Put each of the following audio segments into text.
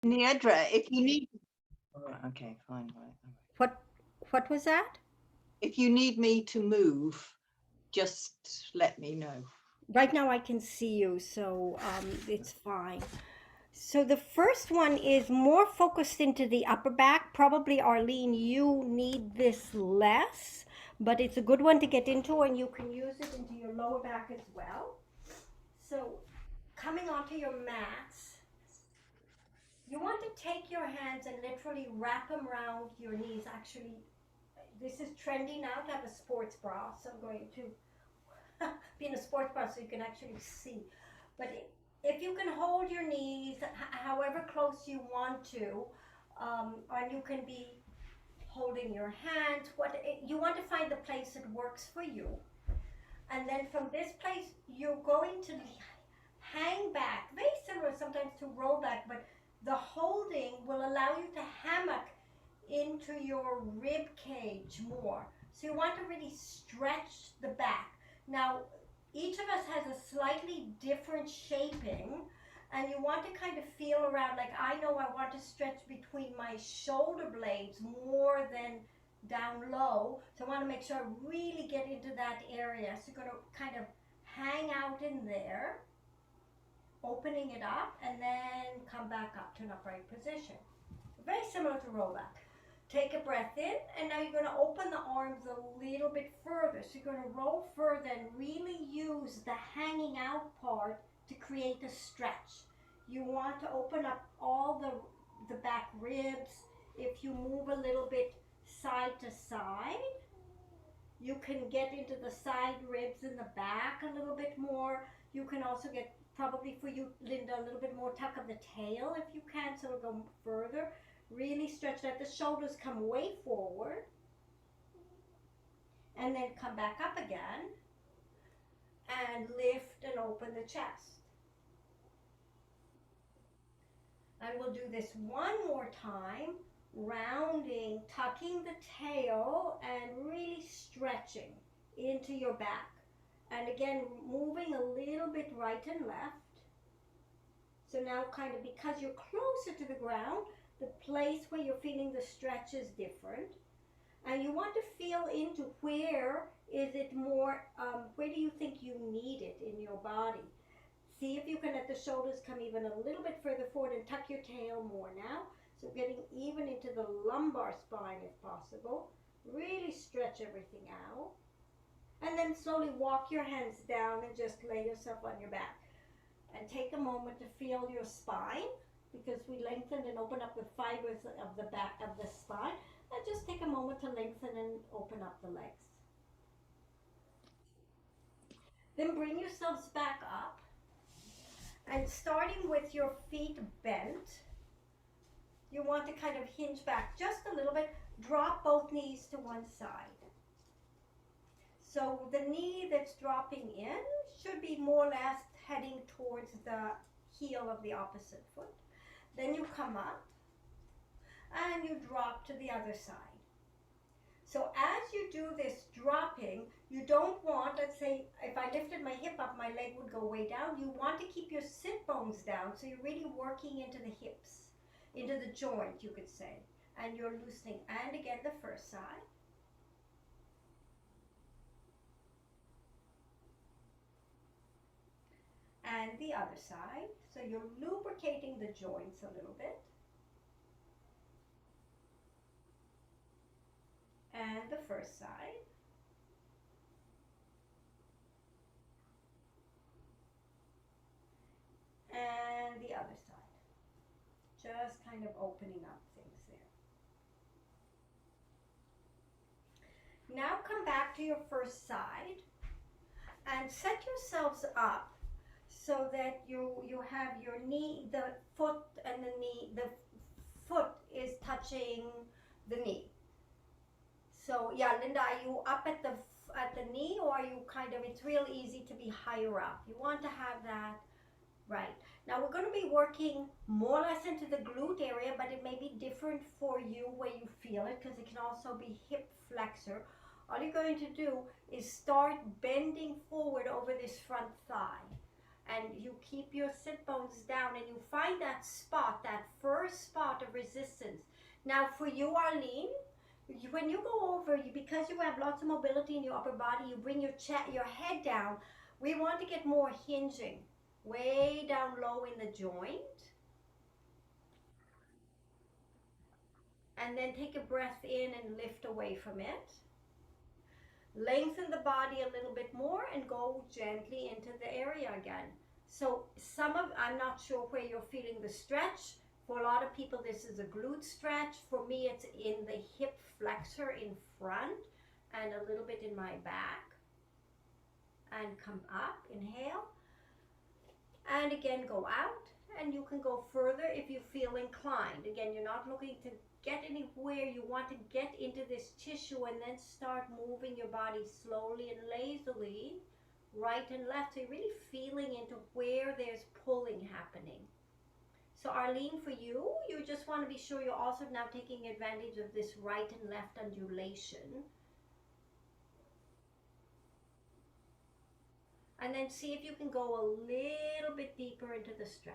Neidra, if you need, all right, okay, fine, right, all right. What what was that? If you need me to move, just let me know. Right now I can see you, so it's fine. So the first one is more focused into the upper back. Probably, Arlene, you need this less, but it's a good one to get into, and you can use it into your lower back as well. So coming onto your mats, you want to take your hands and literally wrap them around your knees. Actually, this is trendy now to have a sports bra, so I'm going to be in a sports bra so you can actually see. But if you can hold your knees however close you want to, and you can be holding your hands, you want to find the place that works for you. And then from this place, you're going to hang back, very similar sometimes to roll back, but the holding will allow you to hammock into your rib cage more. So you want to really stretch the back. Now, each of us has a slightly different shaping, and you want to kind of feel around. Like, I know I want to stretch between my shoulder blades more than down low. So I want to make sure I really get into that area. So you're going to kind of hang out in there, opening it up, and then come back up to an upright position. Very similar to rollback. Take a breath in, and now you're going to open the arms a little bit further. So you're going to roll further and really use the hanging out part to create a stretch. You want to open up all the back ribs. If you move a little bit side to side, you can get into the side ribs in the back a little bit more. You can also get, probably for you, Linda, a little bit more tuck of the tail if you can, so it'll go further. Really stretch that. The shoulders come way forward and then come back up again and lift and open the chest. And we'll do this one more time, rounding, tucking the tail and really stretching into your back. And again, moving a little bit right and left. So now kind of because you're closer to the ground, the place where you're feeling the stretch is different. And you want to feel into where is it more, where do you think you need it in your body? See if you can let the shoulders come even a little bit further forward and tuck your tail more now. So getting even into the lumbar spine if possible. Really stretch everything out. And then slowly walk your hands down and just lay yourself on your back. And take a moment to feel your spine, because we lengthened and opened up the fibers of the back of the spine. And just take a moment to lengthen and open up the legs. Then bring yourselves back up, and starting with your feet bent, you want to kind of hinge back just a little bit. Drop both knees to one side. So the knee that's dropping in should be more or less heading towards the heel of the opposite foot. Then you come up and you drop to the other side. So as you do this dropping, you don't want, let's say, if I lifted my hip up, my leg would go way down. You want to keep your sit bones down, so you're really working into the hips, into the joint, you could say. And you're loosening. And again, the first side. And the other side. So you're lubricating the joints a little bit. And the first side. And the other side. Just kind of opening up things there. Now come back to your first side and set yourselves up so that you have your knee, the foot and the knee, the foot is touching the knee. So yeah, Linda, are you up at the knee, or are you kind of, it's real easy to be higher up. You want to have that right. Now we're going to be working more or less into the glute area, but it may be different for you where you feel it, because it can also be hip flexor. All you're going to do is start bending forward over this front thigh. and you keep your sit bones down and you find that spot, that first spot of resistance. Now for you, Arlene, when you go over, because you have lots of mobility in your upper body, you bring your head down. We want to get more hinging, way down low in the joint. And then take a breath in and lift away from it. Lengthen the body a little bit more and go gently into the area again. So I'm not sure where you're feeling the stretch. For a lot of people, this is a glute stretch. For me, it's in the hip flexor in front and a little bit in my back. And come up, inhale. And again, go out. And you can go further if you feel inclined. Again, you're not looking to get anywhere. You want to get into this tissue and then start moving your body slowly and lazily, right and left. So you're really feeling into where there's pulling happening. So Arlene, for you, you just want to be sure you're also now taking advantage of this right and left undulation. And then see if you can go a little bit deeper into the stretch.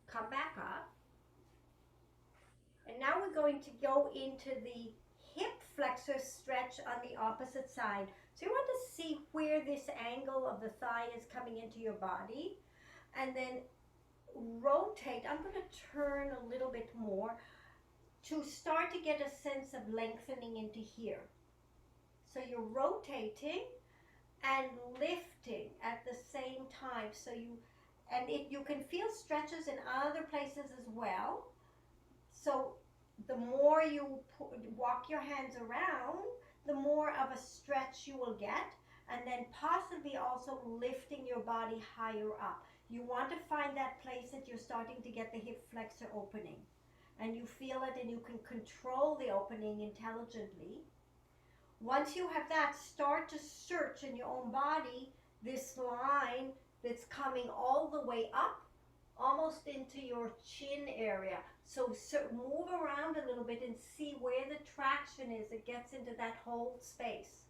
Come back up. And now we're going to go into the hip flexor stretch on the opposite side. So you want to see where this angle of the thigh is coming into your body. And then rotate. I'm going to turn a little bit more to start to get a sense of lengthening into here. So you're rotating and lifting at the same time. So you can feel stretches in other places as well. So the more you walk your hands around, the more of a stretch you will get, and then possibly also lifting your body higher up. You want to find that place that you're starting to get the hip flexor opening, and you feel it and you can control the opening intelligently. Once you have that, start to search in your own body this line that's coming all the way up, almost into your chin area. So move around a little bit and see where the traction is. It gets into that whole space.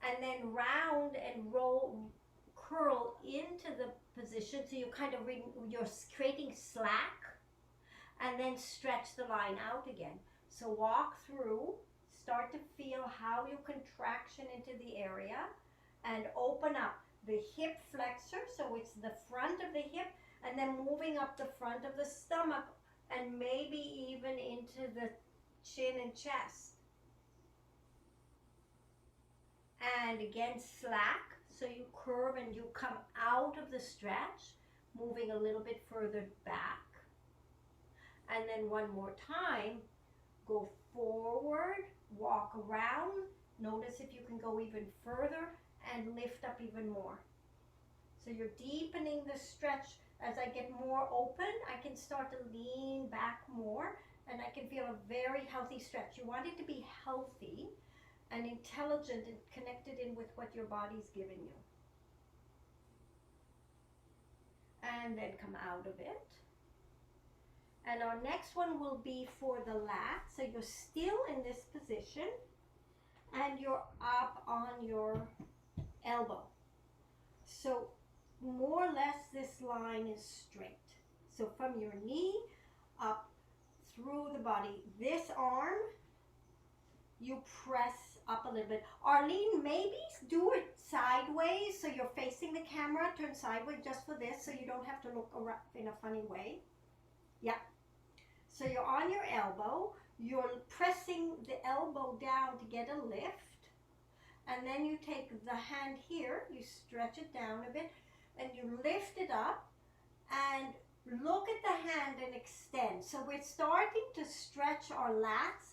And then round and roll, curl into the position. So you kind of, you're creating slack, and then stretch the line out again. So walk through, start to feel how you contraction into the area, and open up the hip flexor, so it's the front of the hip, and then moving up the front of the stomach, and maybe even into the chin and chest. And again, slack, so you curve and you come out of the stretch, moving a little bit further back. And then one more time, go forward, walk around, notice if you can go even further, and lift up even more. So you're deepening the stretch. As I get more open, I can start to lean back more, and I can feel a very healthy stretch. You want it to be healthy and intelligent and connected in with what your body's giving you. And then come out of it. And our next one will be for the lats. So you're still in this position, and you're up on your elbow. So more or less this line is straight. So from your knee up through the body, this arm you press up a little bit. Arlene, maybe do it sideways so you're facing the camera. Turn sideways just for this, so you don't have to look around in a funny way. Yeah. So you're on your elbow, you're pressing the elbow down to get a lift. And then you take the hand here, you stretch it down a bit, and you lift it up, and look at the hand and extend. So we're starting to stretch our lats.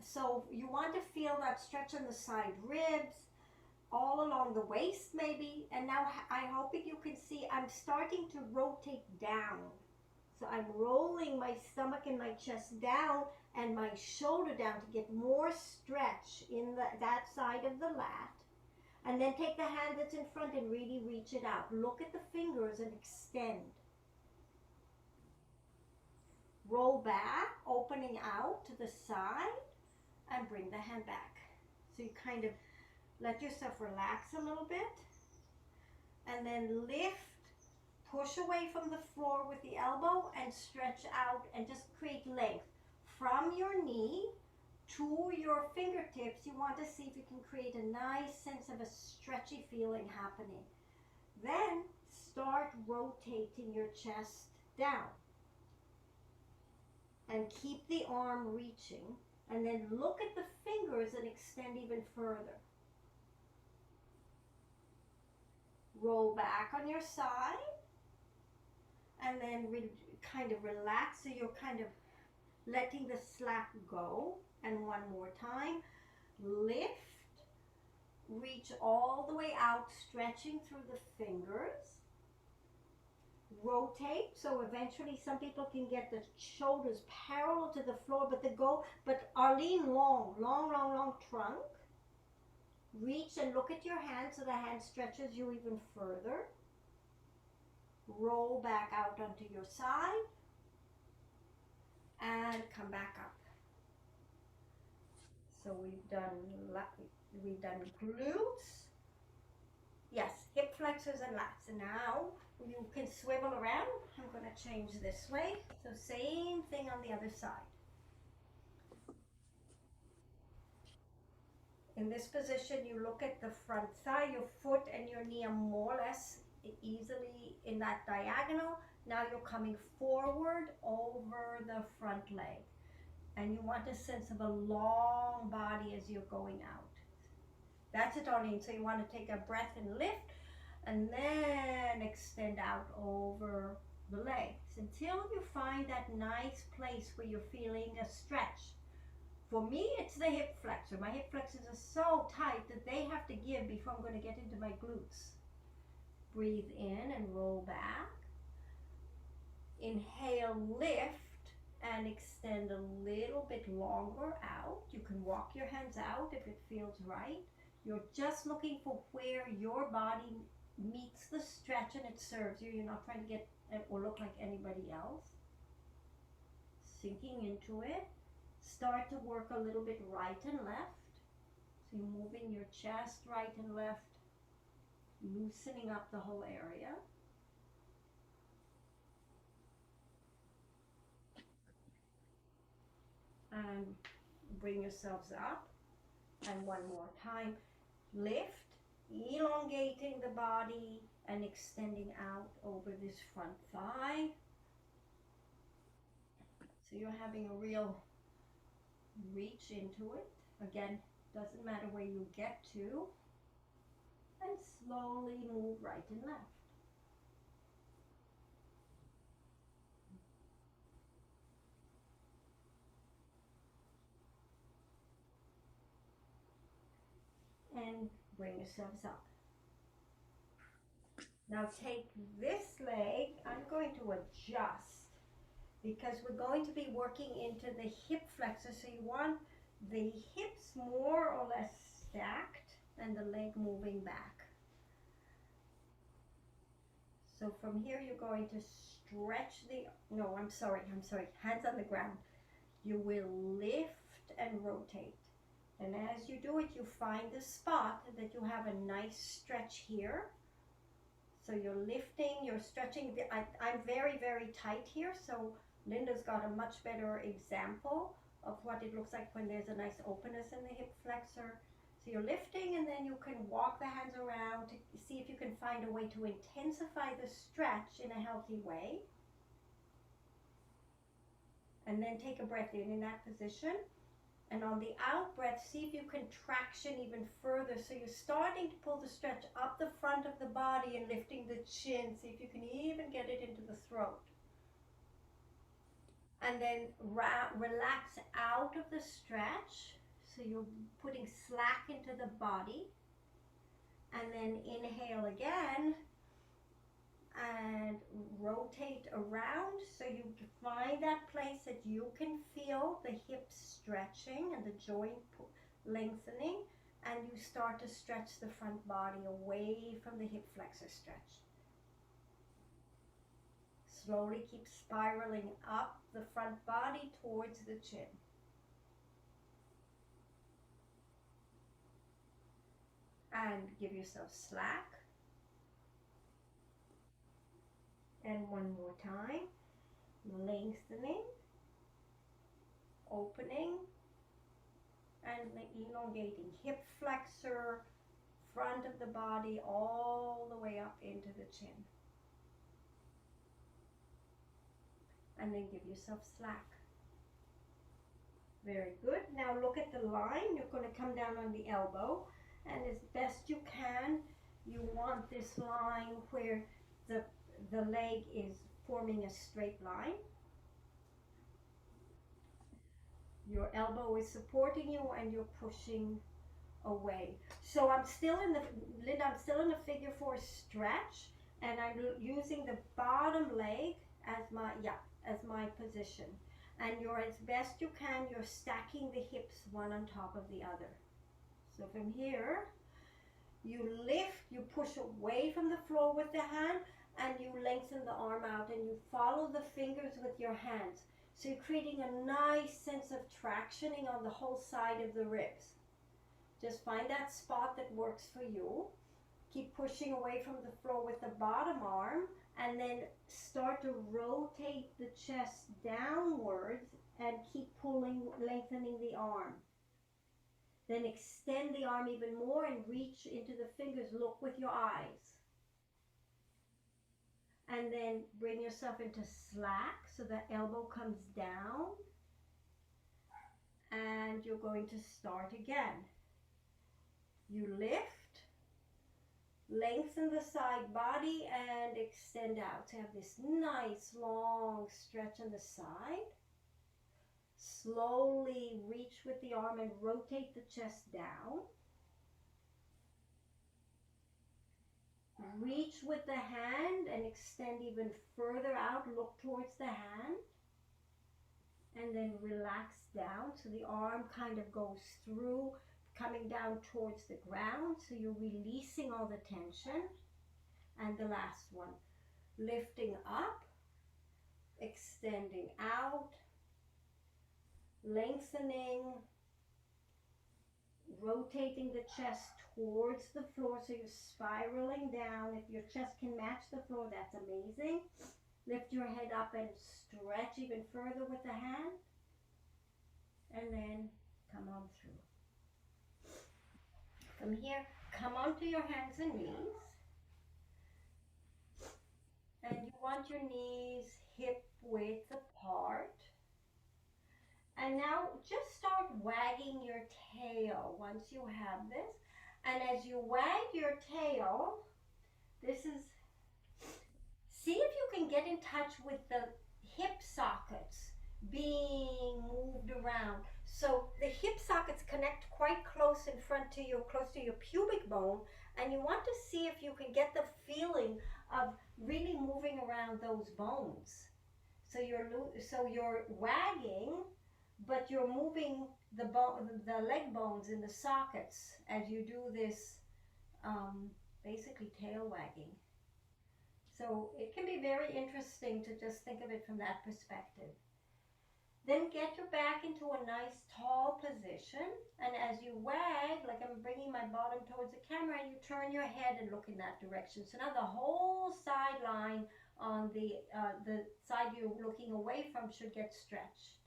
So you want to feel that stretch on the side ribs, all along the waist maybe. And now I'm hoping you can see I'm starting to rotate down. So I'm rolling my stomach and my chest down and my shoulder down to get more stretch in that side of the lat. And then take the hand that's in front and really reach it out. Look at the fingers and extend. Roll back, opening out to the side, and bring the hand back. So you kind of Let yourself relax a little bit. And then lift, push away from the floor with the elbow and stretch out and just create length. From your knee to your fingertips, you want to see if you can create a nice sense of a stretchy feeling happening. Then start rotating your chest down. And keep the arm reaching. And then look at the fingers and extend even further. Roll back on your side. And then kind of relax, so you're kind of letting the slack go. And one more time. Lift. Reach all the way out, stretching through the fingers. Rotate, so eventually some people can get the shoulders parallel to the floor, but Arlene, long trunk. Reach and look at your hand so the hand stretches you even further. Roll back out onto your side and come back up. So we've done glutes. Yes, hip flexors and lats. And now you can swivel around. I'm going to change this way. So same thing on the other side. In this position, you look at the front thigh, your foot and your knee are more or less easily in that diagonal. Now you're coming forward over the front leg. And you want a sense of a long body as you're going out. That's it, Arlene. So you want to take a breath and lift, and then extend out over the legs until you find that nice place where you're feeling a stretch. For me, it's the hip flexor. My hip flexors are so tight that they have to give before I'm going to get into my glutes. Breathe in and roll back. Inhale, lift, and extend a little bit longer out. You can walk your hands out if it feels right. You're just looking for where your body meets the stretch and it serves you. You're not trying to get or look like anybody else. Sinking into it. Start to work a little bit right and left. So you're moving your chest right and left, loosening up the whole area. And bring yourselves up. And one more time. Lift, elongating the body and extending out over this front thigh. So you're having a real reach into it. Again, doesn't matter where you get to. And slowly move right and left. And bring yourselves up. Now take this leg, I'm going to adjust because we're going to be working into the hip flexor. So you want the hips more or less stacked and the leg moving back. So from here you're going to stretch hands on the ground. You will lift and rotate. And as you do it, you find the spot that you have a nice stretch here. So you're lifting, you're stretching. I'm very, very tight here, so Linda's got a much better example of what it looks like when there's a nice openness in the hip flexor. So you're lifting, and then you can walk the hands around to see if you can find a way to intensify the stretch in a healthy way. And then take a breath in that position. And on the out breath, see if you can traction even further. So you're starting to pull the stretch up the front of the body and lifting the chin. See if you can even get it into the throat. And then relax out of the stretch. So you're putting slack into the body. And then inhale again. And rotate around so you find that place that you can feel the hips stretching and the joint lengthening, and you start to stretch the front body away from the hip flexor stretch. Slowly keep spiraling up the front body towards the chin. And give yourself slack. And one more time, lengthening, opening, and elongating. Hip flexor, front of the body, all the way up into the chin. And then give yourself slack. Very good. Now look at the line. You're going to come down on the elbow, and as best you can, you want this line where the leg is forming a straight line. Your elbow is supporting you and you're pushing away. So I'm still in the, Linda, I'm still in the figure 4 stretch, and I'm using the bottom leg as my position. And you're, as best you can, you're stacking the hips one on top of the other. So from here, you lift, you push away from the floor with the hand, and you lengthen the arm out, and you follow the fingers with your hands. So you're creating a nice sense of tractioning on the whole side of the ribs. Just find that spot that works for you. Keep pushing away from the floor with the bottom arm, and then start to rotate the chest downwards and keep pulling, lengthening the arm. Then extend the arm even more and reach into the fingers. Look with your eyes. And then bring yourself into slack so the elbow comes down. And you're going to start again. You lift, lengthen the side body and extend out to have this nice long stretch on the side. Slowly reach with the arm and rotate the chest down. Reach with the hand and extend even further out. Look towards the hand. And then relax down so the arm kind of goes through, coming down towards the ground. So you're releasing all the tension. And the last one, lifting up, extending out, lengthening, rotating the chest towards the floor so you're spiraling down. If your chest can match the floor, that's amazing. Lift your head up and stretch even further with the hand. And then come on through. From here, come onto your hands and knees. And you want your knees hip width apart. And now just start wagging your tail once you have this. And as you wag your tail, see if you can get in touch with the hip sockets being moved around. So the hip sockets connect quite close in front to you, close to your pubic bone, and you want to see if you can get the feeling of really moving around those bones. So you're wagging, but you're moving the leg bones in the sockets as you do this basically tail wagging. So it can be very interesting to just think of it from that perspective. Then get your back into a nice tall position, and as you wag, like I'm bringing my bottom towards the camera, and you turn your head and look in that direction. So now the whole sideline on the side you're looking away from should get stretched.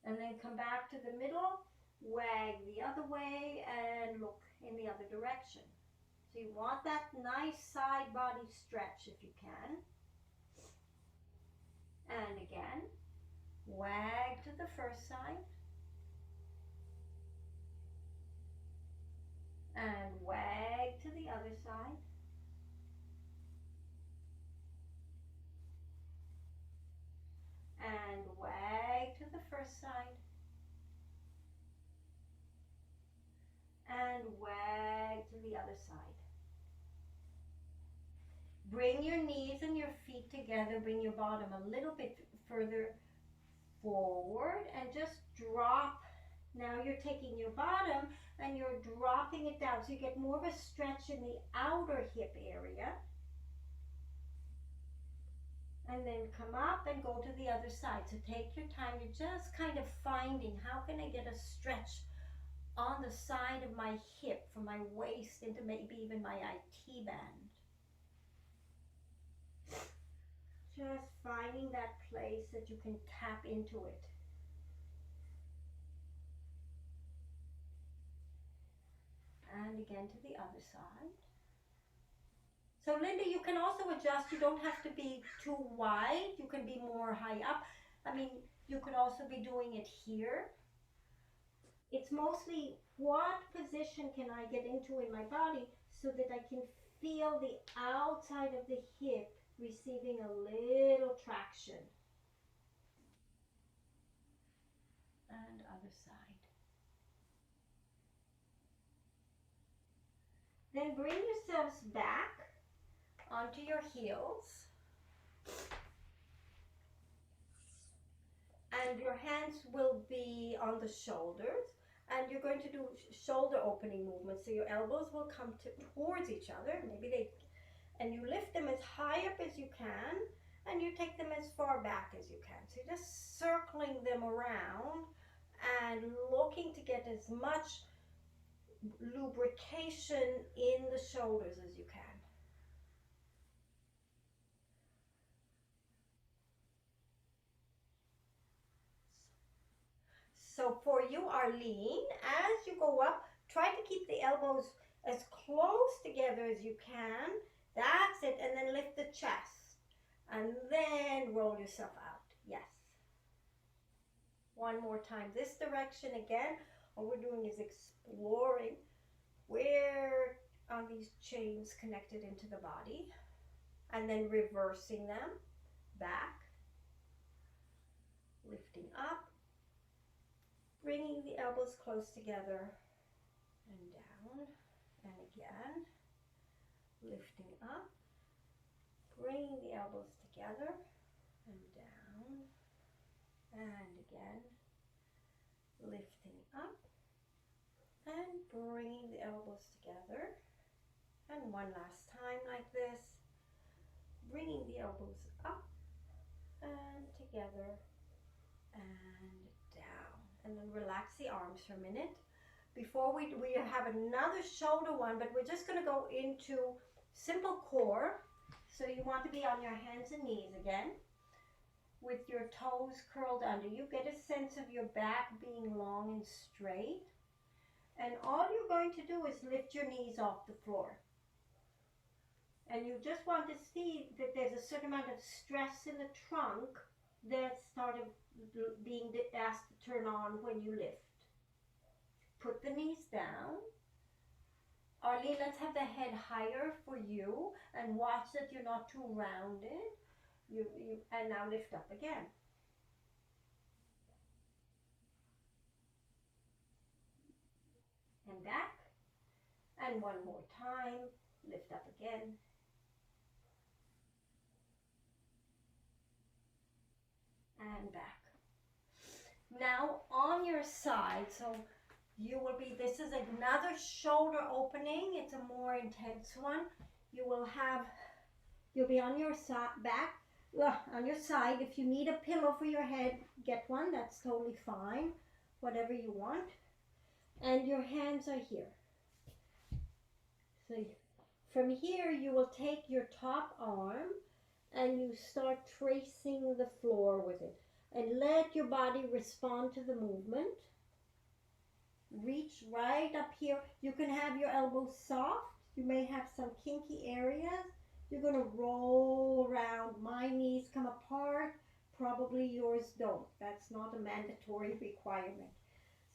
And then come back to the middle, wag the other way, and look in the other direction. So you want that nice side body stretch if you can. And again, wag to the first side. And wag to the other side. And wag to the first side. And wag to the other side. Bring your knees and your feet together. Bring your bottom a little bit further forward and just drop. Now you're taking your bottom and you're dropping it down. So you get more of a stretch in the outer hip area. And then come up and go to the other side. So take your time. You're just kind of finding, how can I get a stretch on the side of my hip, from my waist into maybe even my IT band. Just finding that place that you can tap into it. And again to the other side. So Linda, you can also adjust. You don't have to be too wide. You can be more high up. I mean, you could also be doing it here. It's mostly what position can I get into in my body so that I can feel the outside of the hip receiving a little traction. And other side. Then bring yourselves back onto your heels. And your hands will be on the shoulders. And you're going to do shoulder opening movements. So your elbows will come towards each other. And you lift them as high up as you can. And you take them as far back as you can. So you're just circling them around and looking to get as much lubrication in the shoulders as you can. So for you, Arlene, as you go up, try to keep the elbows as close together as you can. That's it. And then lift the chest. And then roll yourself out. Yes. One more time. This direction again. All we're doing is exploring where are these chains connected into the body. And then reversing them back. Lifting up. Bringing the elbows close together and down, and again, lifting up, bringing the elbows together and down, and again, lifting up and bringing the elbows together, and one last time like this, bringing the elbows up and together and down. And then relax the arms for a minute. Before we have another shoulder one, but we're just going to go into simple core. So you want to be on your hands and knees again with your toes curled under. You get a sense of your back being long and straight. And all you're going to do is lift your knees off the floor. And you just want to see that there's a certain amount of stress in the trunk that's started being asked to turn on when you lift. Put the knees down. Arlene, let's have the head higher for you and watch that you're not too rounded. And now lift up again. And back. And one more time. Lift up again. And back. Now on your side, so you will be, this is another shoulder opening. It's a more intense one. You'll be on your back, on your side. If you need a pillow for your head, get one. That's totally fine. Whatever you want. And your hands are here. So from here, you will take your top arm and you start tracing the floor with it. And let your body respond to the movement. Reach right up here. You can have your elbows soft. You may have some kinky areas. You're going to roll around. My knees come apart. Probably yours don't. That's not a mandatory requirement.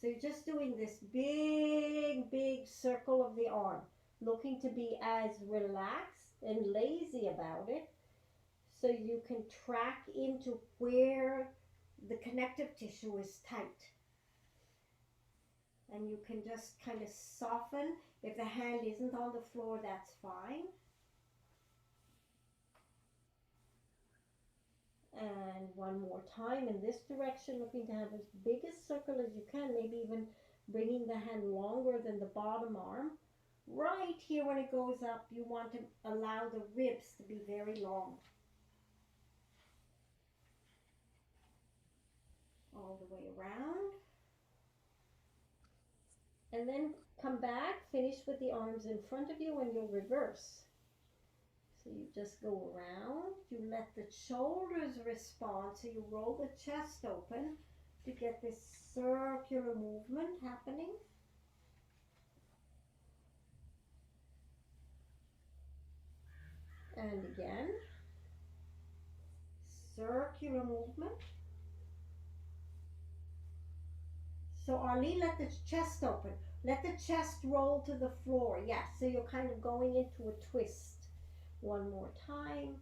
So you're just doing this big, big circle of the arm. Looking to be as relaxed and lazy about it. So you can track into where the connective tissue is tight. And you can just kind of soften. If the hand isn't on the floor, that's fine. And one more time in this direction, looking to have as big a circle as you can, maybe even bringing the hand longer than the bottom arm. Right here when it goes up, you want to allow the ribs to be very long. All the way around. And then come back, finish with the arms in front of you, and you'll reverse. So you just go around, you let the shoulders respond, so you roll the chest open to get this circular movement happening. And again, circular movement. So Arlene, let the chest open. Let the chest roll to the floor. Yes, so you're kind of going into a twist. One more time.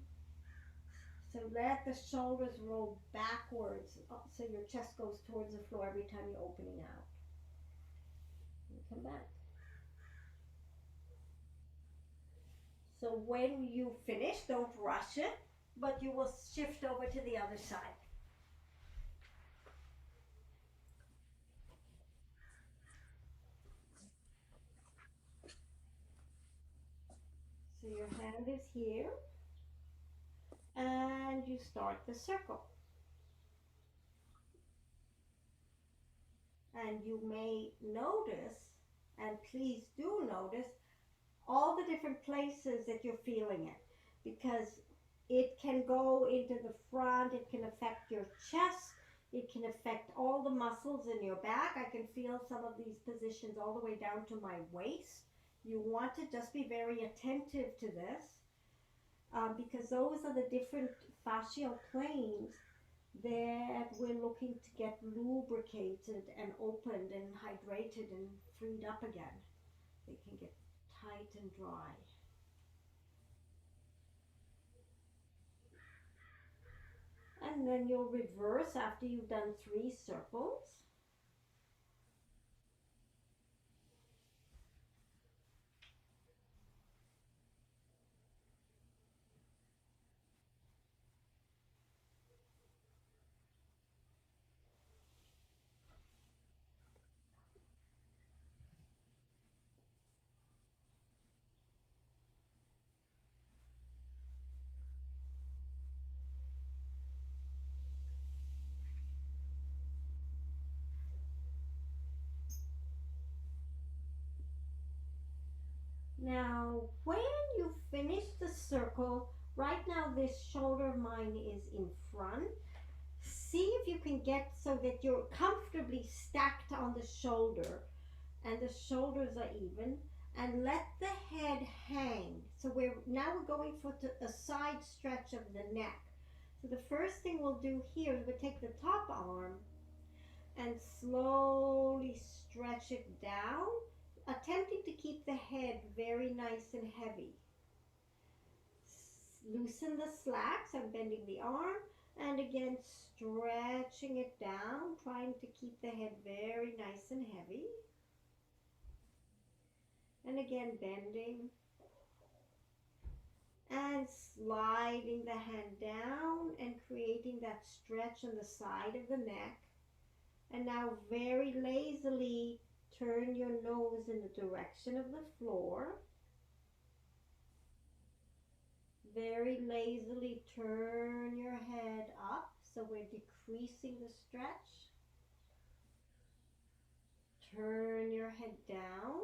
So let the shoulders roll backwards so your chest goes towards the floor every time you're opening out. And come back. So when you finish, don't rush it, but you will shift over to the other side. So your hand is here, and you start the circle. And you may notice, and please do notice, all the different places that you're feeling it, because it can go into the front, it can affect your chest, it can affect all the muscles in your back. I can feel some of these positions all the way down to my waist. You want to just be very attentive to this, because those are the different fascial planes that we're looking to get lubricated and opened and hydrated and freed up again. They can get tight and dry. And then you'll reverse after you've done 3 circles. Now, when you finish the circle, right now this shoulder of mine is in front. See if you can get so that you're comfortably stacked on the shoulder and the shoulders are even, and let the head hang. So we're going for a side stretch of the neck. So the first thing we'll do here is we'll take the top arm and slowly stretch it down, attempting to keep the head very nice and heavy. Loosen the slacks. I'm bending the arm, and again stretching it down, trying to keep the head very nice and heavy. And again bending and sliding the hand down and creating that stretch on the side of the neck. And now very lazily turn your nose in the direction of the floor. Very lazily turn your head up, so we're decreasing the stretch. Turn your head down.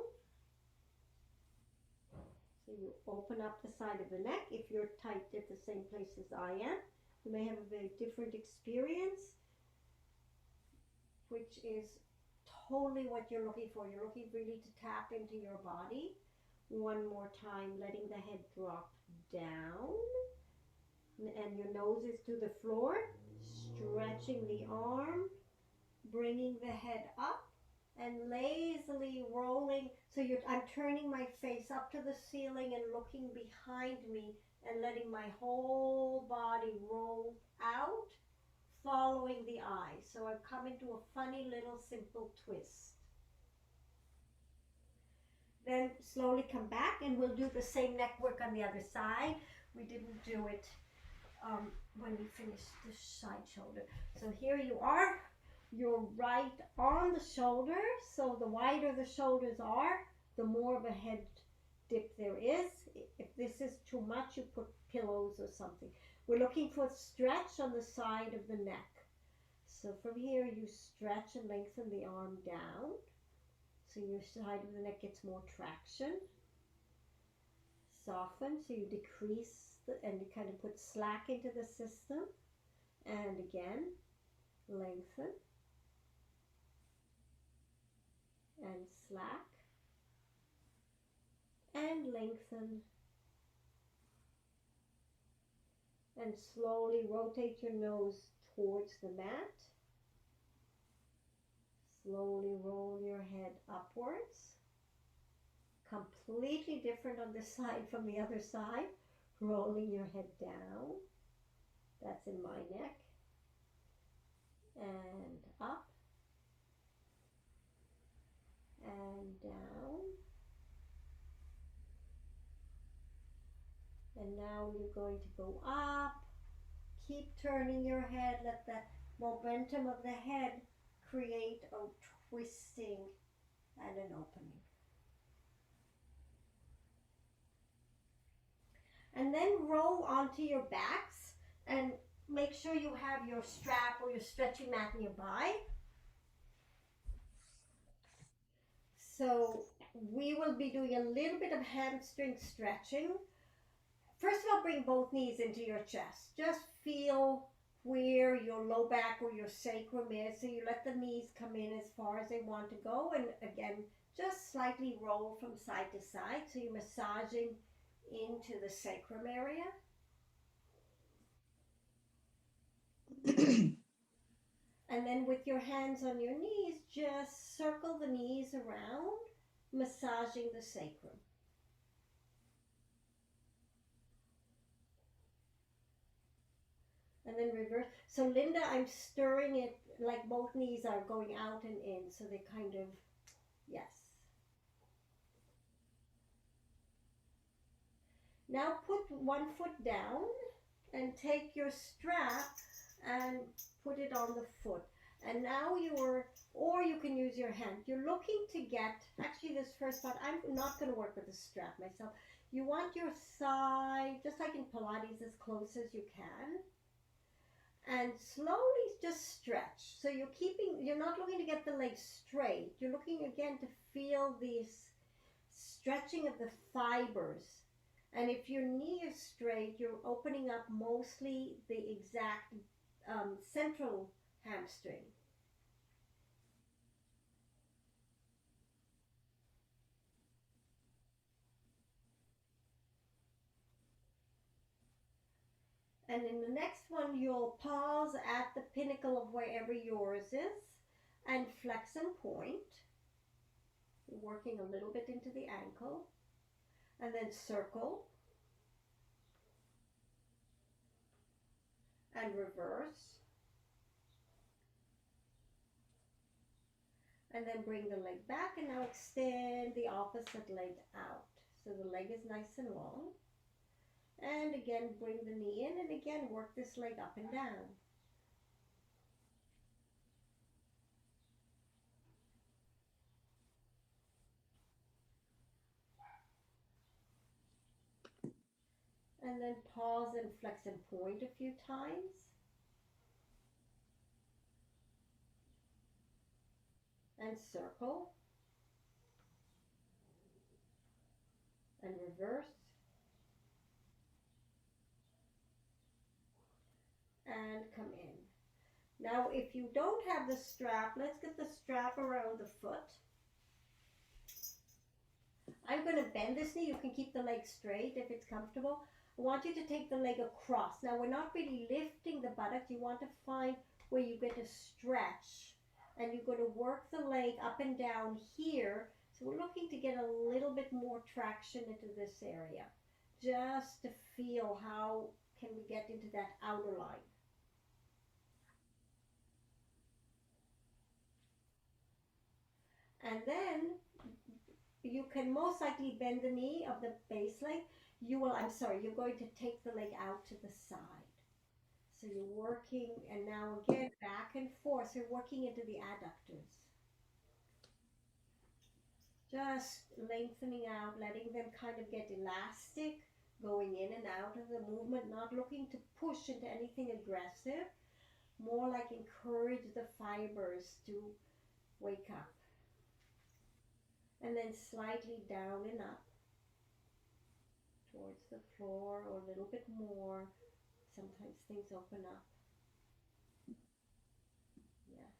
So you open up the side of the neck. If you're tight at the same place as I am, you may have a very different experience, which is totally what you're looking for. You're looking really to tap into your body. One more time, letting the head drop down. And your nose is to the floor. Stretching the arm. Bringing the head up. And lazily rolling. So I'm turning my face up to the ceiling and looking behind me. And letting my whole body roll out, following the eyes. So I've come into a funny little simple twist. Then slowly come back, and we'll do the same neck work on the other side. We didn't do it when we finished the side shoulder. So here you are. You're right on the shoulder. So the wider the shoulders are, the more of a head dip there is. If this is too much, you put pillows or something. We're looking for stretch on the side of the neck. So from here, you stretch and lengthen the arm down. so your side of the neck gets more traction. Soften, so you decrease and you kind of put slack into the system. And again, lengthen and slack and lengthen. And slowly rotate your nose towards the mat. Slowly roll your head upwards. Completely different on this side from the other side. Rolling your head down. That's in my neck. And up. And down. And now you're going to go up. Keep turning your head. Let the momentum of the head create a twisting and an opening. And then roll onto your backs and make sure you have your strap or your stretching mat nearby. So we will be doing a little bit of hamstring stretching. First of all, bring both knees into your chest. Just feel where your low back or your sacrum is. So you let the knees come in as far as they want to go. And again, just slightly roll from side to side. So you're massaging into the sacrum area. And then with your hands on your knees, just circle the knees around, massaging the sacrum. And then reverse. So Linda, I'm stirring it like both knees are going out and in. So they kind of, yes. Now put one foot down and take your strap and put it on the foot. And now or you can use your hand. You're looking to get, actually this first part, I'm not going to work with the strap myself. You want your thigh, just like in Pilates, as close as you can. And slowly just stretch. So you're not looking to get the legs straight. You're looking again to feel this stretching of the fibers. And if your knee is straight, you're opening up mostly the exact central hamstring. And in the next one, you'll pause at the pinnacle of wherever yours is and flex and point. You're working a little bit into the ankle. And then circle. And reverse. And then bring the leg back and now extend the opposite leg out. So the leg is nice and long. And again, bring the knee in and again, work this leg up and down. And then pause and flex and point a few times. And circle. And reverse. And come in. Now, if you don't have the strap, let's get the strap around the foot. I'm going to bend this knee. You can keep the leg straight if it's comfortable. I want you to take the leg across. Now, we're not really lifting the buttock. You want to find where you get a stretch. And you're going to work the leg up and down here. So we're looking to get a little bit more traction into this area. Just to feel how can we get into that outer line. And then you can most likely bend the knee of the base leg. You're going to take the leg out to the side. So you're working, and now again, back and forth. So you're working into the adductors. Just lengthening out, letting them kind of get elastic, going in and out of the movement, not looking to push into anything aggressive. More like encourage the fibers to wake up. And then slightly down and up towards the floor or a little bit more. Sometimes things open up. Yes.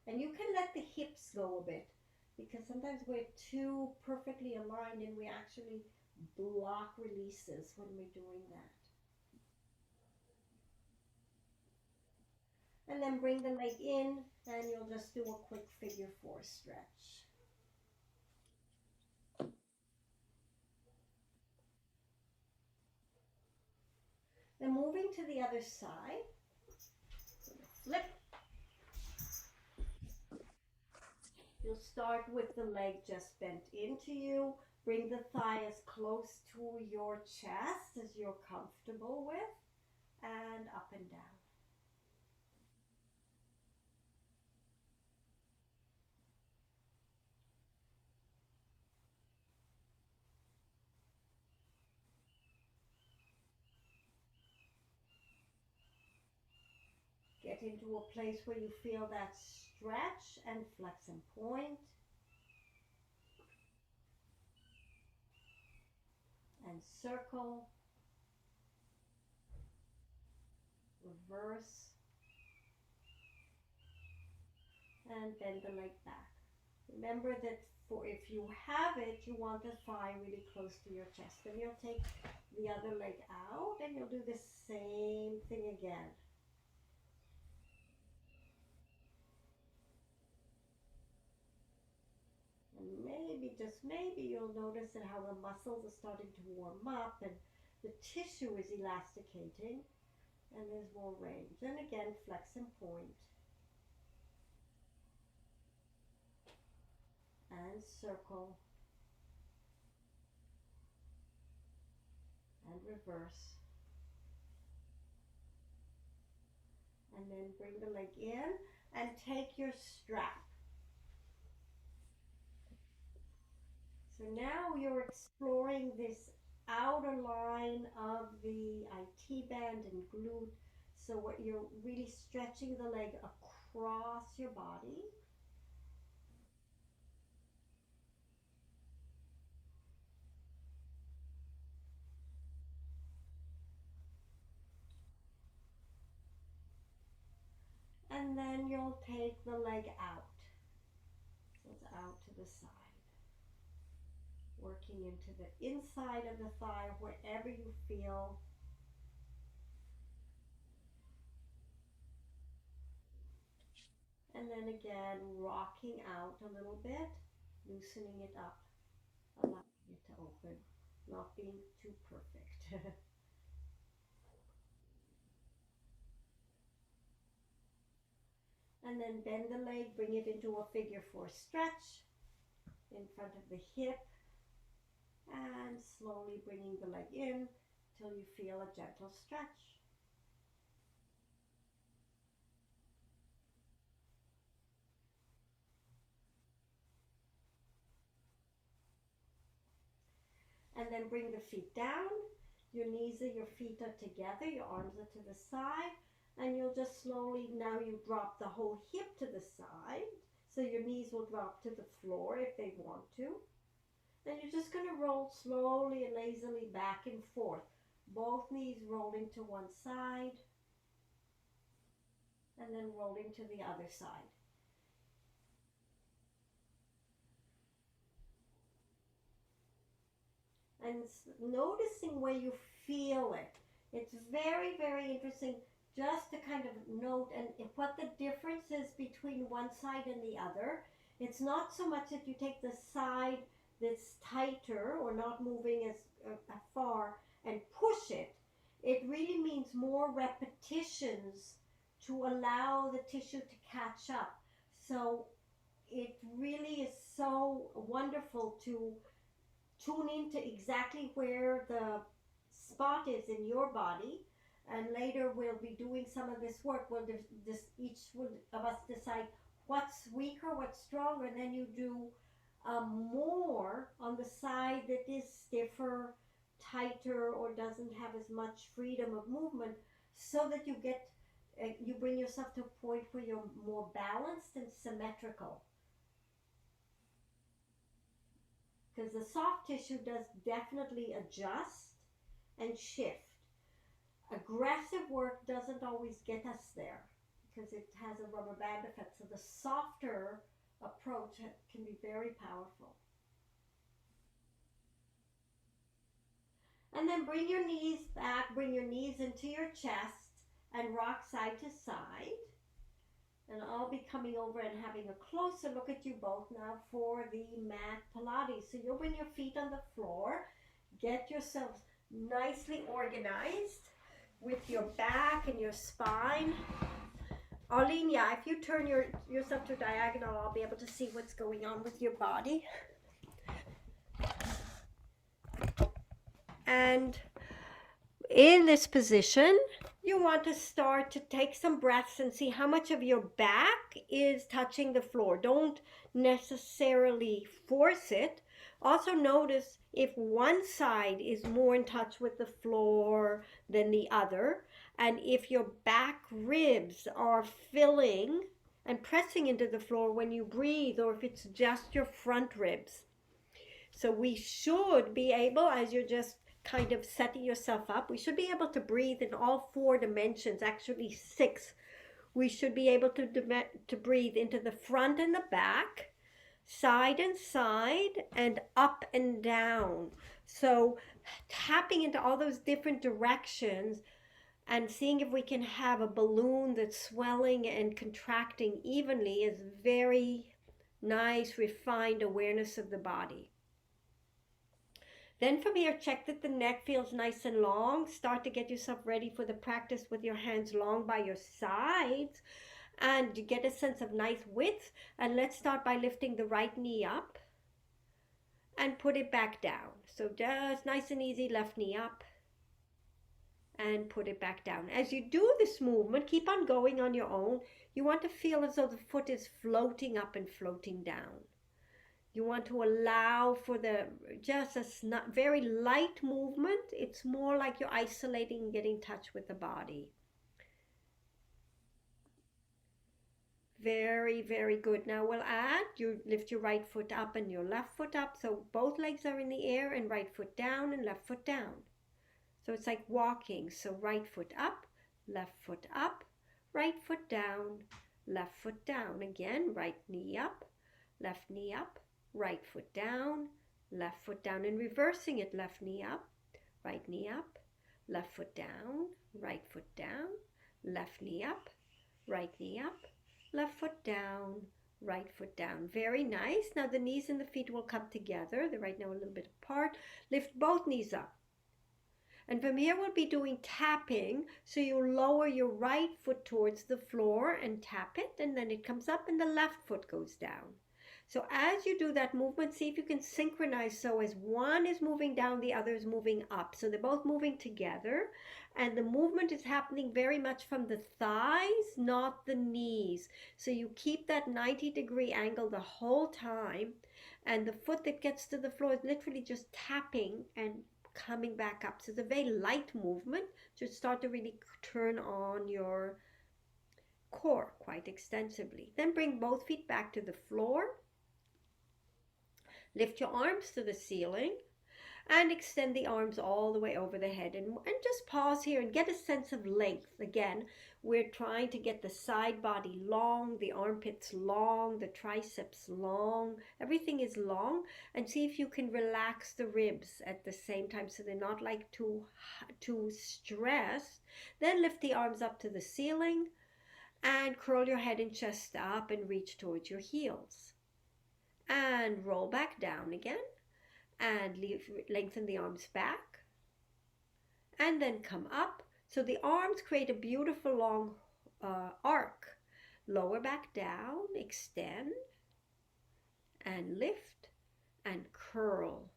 And you can let the hips go a bit because sometimes we're too perfectly aligned and we actually block releases when we're doing that. And then bring the leg in and you'll just do a quick figure four stretch. Then moving to the other side, flip. You'll start with the leg just bent into you. Bring the thigh as close to your chest as you're comfortable with, and up and down. Get into a place where you feel that stretch and flex and point. And circle. Reverse. And bend the leg back. Remember that for if you have it, you want the thigh really close to your chest. Then you'll take the other leg out and you'll do the same thing again. And maybe, just maybe, you'll notice that how the muscles are starting to warm up and the tissue is elasticating and there's more range. And again, flex and point. And circle. And reverse. And then bring the leg in and take your strap. So now you're exploring this outer line of the IT band and glute. So what you're really stretching the leg across your body. And then you'll take the leg out. So it's out to the side. Working into the inside of the thigh, wherever you feel. And then again, rocking out a little bit, loosening it up, allowing it to open, not being too perfect. And then bend the leg, bring it into a figure four stretch in front of the hip, and slowly bringing the leg in till you feel a gentle stretch. And then bring the feet down. Your knees and your feet are together, your arms are to the side, and you'll just slowly, now you drop the whole hip to the side, so your knees will drop to the floor if they want to. Then you're just going to roll slowly and lazily back and forth, both knees rolling to one side, and then rolling to the other side. And noticing where you feel it. It's very, very interesting just to kind of note and what the difference is between one side and the other. It's not so much that you take the side that's tighter or not moving as far and push it. It really means more repetitions to allow the tissue to catch up. So it really is so wonderful to tune into exactly where the spot is in your body. And later we'll be doing some of this work. We'll each of us decide what's weaker, what's stronger, and then you do more on the side that is stiffer, tighter, or doesn't have as much freedom of movement, so that you get you bring yourself to a point where you're more balanced and symmetrical. because the soft tissue does definitely adjust and shift. Aggressive work doesn't always get us there because it has a rubber band effect. So the softer approach can be very powerful. And then bring your knees back, bring your knees into your chest and rock side to side. And I'll be coming over and having a closer look at you both now for the mat Pilates. So you'll bring your feet on the floor, get yourselves nicely organized with your back and your spine. Arlene, yeah, if you turn yourself to diagonal, I'll be able to see what's going on with your body. And in this position, you want to start to take some breaths and see how much of your back is touching the floor. Don't necessarily force it. Also notice if one side is more in touch with the floor than the other, and if your back ribs are filling and pressing into the floor when you breathe, or if it's just your front ribs. So we should be able, as you're just kind of setting yourself up, we should be able to breathe in all 4 dimensions, actually 6. We should be able to breathe into the front and the back, side and side, and up and down. So tapping into all those different directions and seeing if we can have a balloon that's swelling and contracting evenly is very nice, refined awareness of the body. Then from here, check that the neck feels nice and long. Start to get yourself ready for the practice with your hands long by your sides and get a sense of nice width. And let's start by lifting the right knee up and put it back down. So just nice and easy, left knee up and put it back down. As you do this movement, keep on going on your own. You want to feel as though the foot is floating up and floating down. You want to allow for just a very light movement. It's more like you're isolating and getting in touch with the body. Very, very good. Now we'll add, you lift your right foot up and your left foot up. So both legs are in the air and right foot down and left foot down. So it's like walking. So right foot up, right foot down, left foot down. Again, right knee up, left knee up, right foot down, and reversing it, left knee up, right knee up, left foot down, right foot down, left knee up, right knee up, left foot down, right foot down. Very nice. Now the knees and the feet will come together. They're right now a little bit apart. Lift both knees up. And from here we'll be doing tapping. So you lower your right foot towards the floor and tap it, and then it comes up and the left foot goes down. So as you do that movement, see if you can synchronize so as one is moving down, the other is moving up. So they're both moving together, and the movement is happening very much from the thighs, not the knees. So you keep that 90-degree angle the whole time, and the foot that gets to the floor is literally just tapping and coming back up. So it's a very light movement to start to really turn on your core quite extensively. Then bring both feet back to the floor. Lift your arms to the ceiling and extend the arms all the way over the head, and just pause here and get a sense of length. Again, we're trying to get the side body long, the armpits long, the triceps long, everything is long, and see if you can relax the ribs at the same time so they're not like too stressed. Then lift the arms up to the ceiling and curl your head and chest up and reach towards your heels. And roll back down again and lengthen the arms back and then come up. So the arms create a beautiful long arc. Lower back down, extend and lift and curl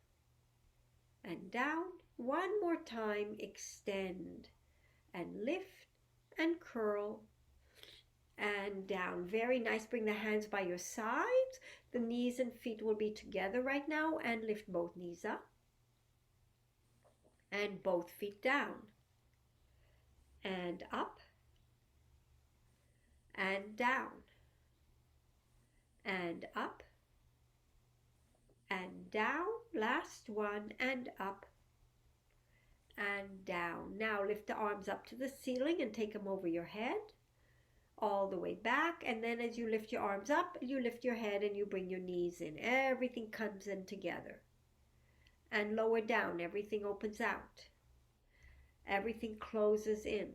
and down. One more time, extend and lift and curl and down. Very nice. Bring the hands by your sides. The knees and feet will be together right now, and lift both knees up and both feet down and up and down and up and down. Last one, and up and down. Now lift the arms up to the ceiling and take them over your head, all the way back. And then as you lift your arms up, you lift your head and you bring your knees in. Everything comes in together. And lower down, everything opens out. Everything closes in.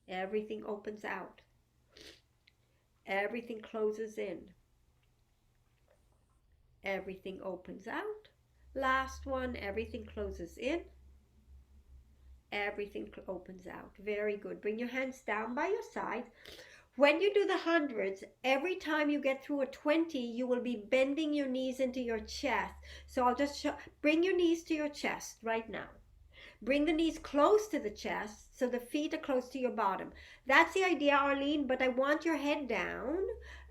Everything opens out. Everything closes in. Everything opens out. Last one, everything closes in. Everything opens out. Very good. Bring your hands down by your side. When you do the hundreds, every time you get through a 20, you will be bending your knees into your chest. So I'll just bring your knees to your chest right now. Bring the knees close to the chest so the feet are close to your bottom. That's the idea, Arlene, but I want your head down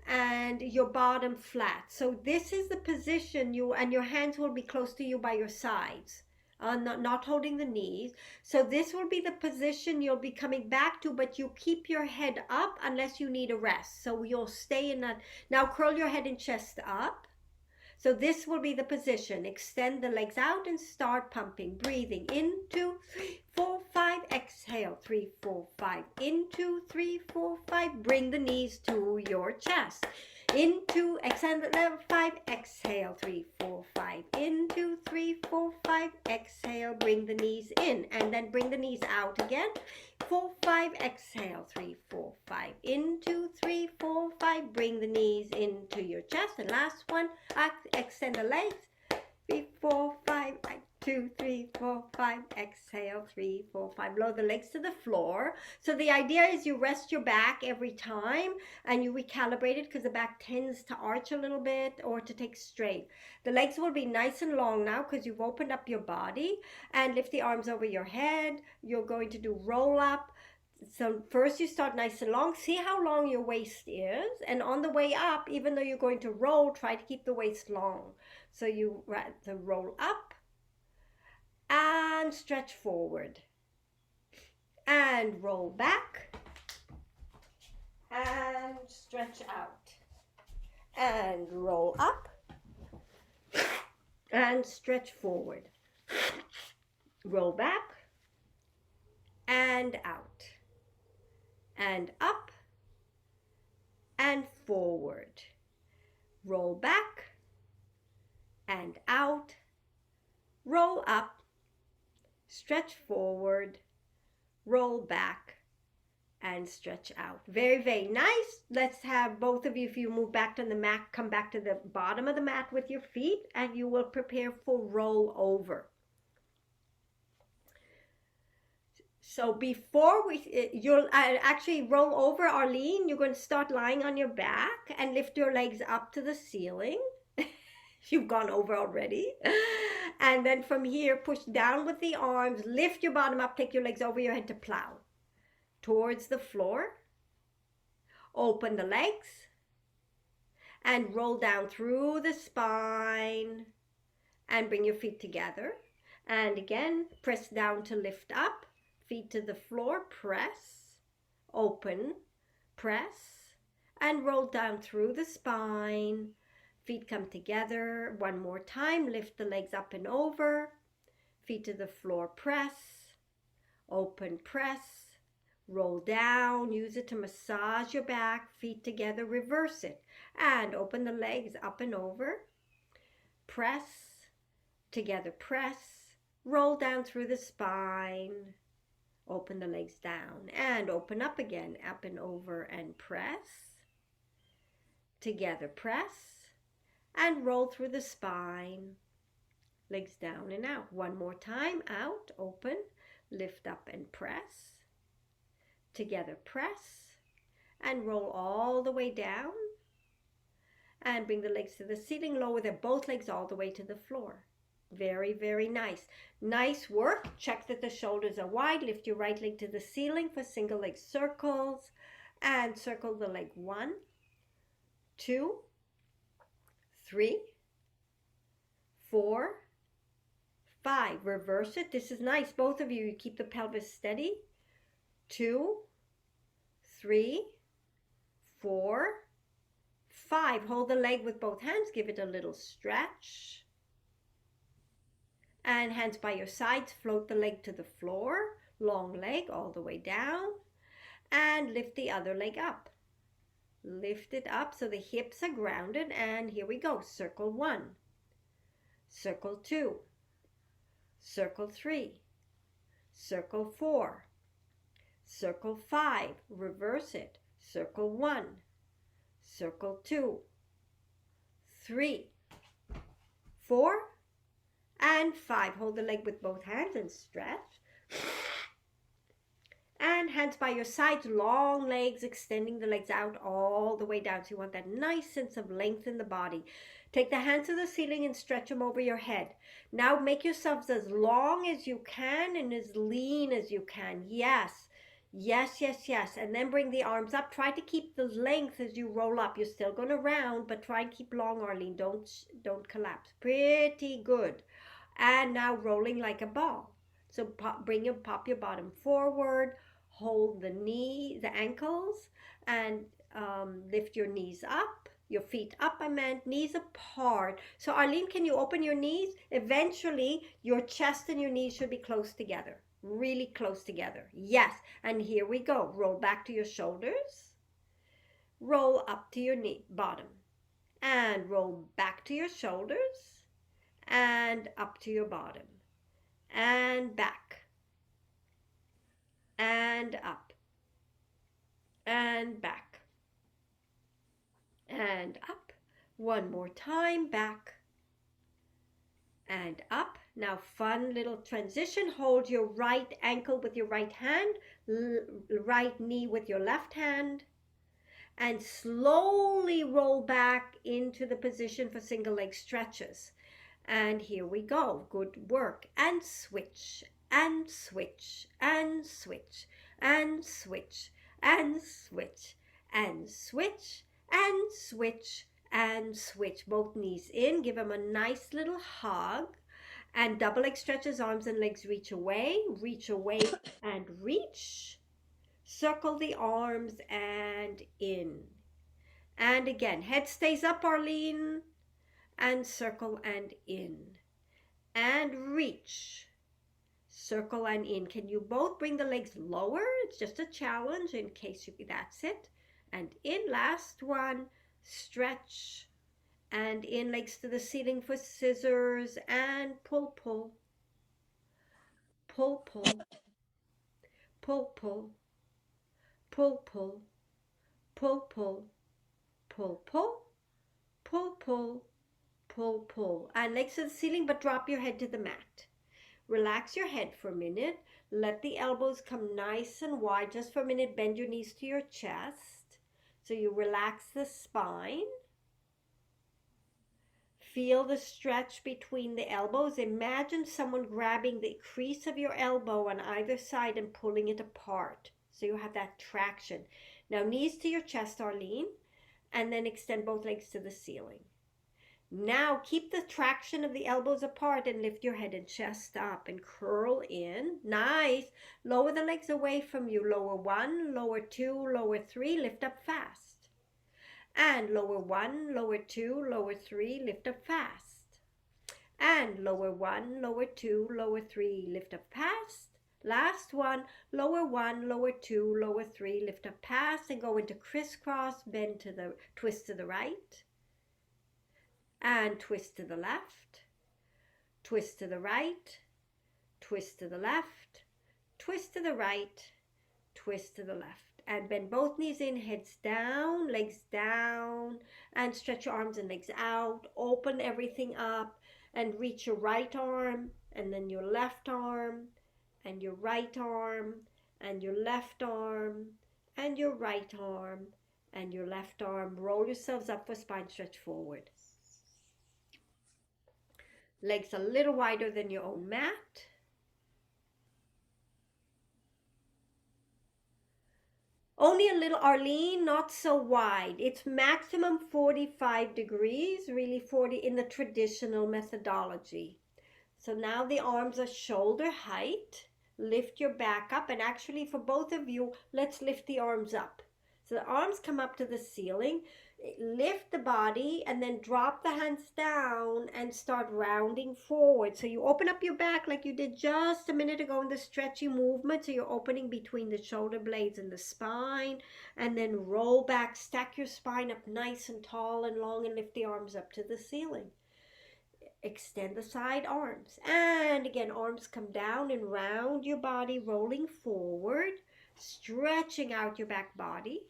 and your bottom flat. So this is the position and your hands will be close to you by your sides. Not holding the knees. So this will be the position you'll be coming back to, but you keep your head up unless you need a rest. So you'll stay in that. Now curl your head and chest up. So this will be the position. Extend the legs out and start pumping. Breathing in, 2, 3, 4, 5. Exhale, 3, 4, 5. In, 2, 3, 4, 5. Bring the knees to your chest. In, 2, extend the level, 5. Exhale, 3, 4, 5. In, 2, 3, 4, 5. Exhale, bring the knees in. And then bring the knees out again. 4, 5. Exhale, 3, 4, 5. In, 2, 3, 4, 5. Bring the knees into your chest. And last one, extend the legs. 3, 4, 5. 2, 3, 4, 5. Exhale, 3, 4, 5. Lower the legs to the floor. So the idea is you rest your back every time and you recalibrate it because the back tends to arch a little bit or to take straight. The legs will be nice and long now because you've opened up your body. And lift the arms over your head. You're going to do roll up. So first you start nice and long. See how long your waist is. And on the way up, even though you're going to roll, try to keep the waist long. So you roll up and stretch forward. And roll back. And stretch out. And roll up. And stretch forward. Roll back. And out. And up and forward. Roll back and out. Roll up. Stretch forward. Roll back and stretch out. Very, very nice. Let's have both of you, if you move back to the mat, come back to the bottom of the mat with your feet and you will prepare for roll over. So before you'll actually roll over, Arlene, you're going to start lying on your back and lift your legs up to the ceiling. You've gone over already. And then from here, push down with the arms, lift your bottom up, take your legs over your head to plow. Towards the floor. Open the legs. And roll down through the spine. And bring your feet together. And again, press down to lift up. Feet to the floor, press, open, press, and roll down through the spine. Feet come together. One more time, lift the legs up and over. Feet to the floor, press, open, press, roll down. Use it to massage your back. Feet together, reverse it. And open the legs up and over. Press, together, press, roll down through the spine. Open the legs down and open up again, up and over and press. Together press and roll through the spine. Legs down and out. One more time, out, open, lift up and press. Together press and roll all the way down. And bring the legs to the ceiling, lower both legs all the way to the floor. Very, very nice. Nice work. Check that the shoulders are wide. Lift your right leg to the ceiling for single leg circles. And circle the leg 1, 2, 3, 4, 5. Reverse it. This is nice. Both of you, you keep the pelvis steady. 2, 3, 4, 5. Hold the leg with both hands. Give it a little stretch. And hands by your sides, float the leg to the floor, long leg all the way down, and lift the other leg up. Lift it up so the hips are grounded, and here we go. Circle 1, circle 2, circle 3, circle 4, circle 5, reverse it, circle 1, circle 2, 3, 4, and 5. Hold the leg with both hands and stretch. And hands by your sides, long legs, extending the legs out all the way down. So you want that nice sense of length in the body. Take the hands to the ceiling and stretch them over your head. Now make yourselves as long as you can and as lean as you can. Yes, yes, yes, yes. And then bring the arms up. Try to keep the length as you roll up. You're still going to round, but try and keep long, Arlene. Don't collapse. Pretty good. And now rolling like a ball. So pop your bottom forward. Hold the ankles, and lift your knees up, your feet up, I meant, knees apart. So Arlene, can you open your knees? Eventually, your chest and your knees should be close together, really close together. Yes, and here we go. Roll back to your shoulders, roll up to your knee, bottom, and roll back to your shoulders, and up to your bottom, and back, and up, and back, and up. One more time, back and up. Now fun little transition. Hold your right ankle with your right hand, right knee with your left hand, and slowly roll back into the position for single leg stretches. And here we go. Good work. And switch, and switch, and switch, and switch, and switch, and switch, and switch, and switch. Both knees in. Give them a nice little hug. And double leg stretches, arms and legs reach away, and reach. Circle the arms and in. And again, head stays up, Arlene. And circle and in. And reach. Circle and in. Can you both bring the legs lower? It's just a challenge in case that's it. And in, last one, stretch. And in, legs to the ceiling for scissors, and pull, pull. Pull, pull. Pull, pull. Pull, pull. Pull, pull. Pull, pull. Pull, pull. Pull, pull. And legs to the ceiling, but drop your head to the mat. Relax your head for a minute. Let the elbows come nice and wide just for a minute. Bend your knees to your chest. So you relax the spine. Feel the stretch between the elbows. Imagine someone grabbing the crease of your elbow on either side and pulling it apart. So you have that traction. Now knees to your chest, Arlene, and then extend both legs to the ceiling. Now keep the traction of the elbows apart and lift your head and chest up and curl in. Nice. Lower the legs away from you. Lower 1, lower 2, lower 3. Lift up fast. And lower 1, lower 2, lower 3. Lift up fast. And lower 1, lower 2, lower 3. Lift up fast. Last one. Lower 1, lower 2, lower 3. Lift up fast and go into crisscross. Bend to the twist to the right. And twist to the left, twist to the right, twist to the left, twist to the right, twist to the left. And bend both knees in, heads down, legs down, and stretch your arms and legs out. Open everything up and reach your right arm, and then your left arm, and your right arm, and your left arm, and your right arm, and your left arm. Roll yourselves up for spine stretch forward. Legs a little wider than your own mat. Only a little, Arlene, not so wide. It's maximum 45 degrees, really 40 in the traditional methodology. So now the arms are shoulder height. Lift your back up, and actually for both of you, let's lift the arms up. So the arms come up to the ceiling, lift the body, and then drop the hands down and start rounding forward. So you open up your back like you did just a minute ago in the stretchy movement. So you're opening between the shoulder blades and the spine, and then roll back, stack your spine up nice and tall and long, and lift the arms up to the ceiling. Extend the side arms, and again arms come down and round your body, rolling forward, stretching out your back body.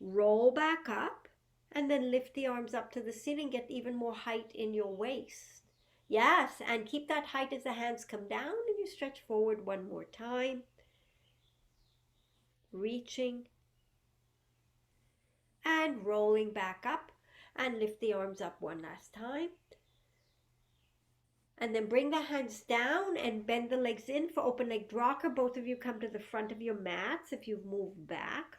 Roll back up, and then lift the arms up to the ceiling. Get even more height in your waist. Yes, and keep that height as the hands come down, and you stretch forward one more time, reaching and rolling back up, and lift the arms up one last time. And then bring the hands down and bend the legs in for open legged rocker. Both of you come to the front of your mats if you've moved back.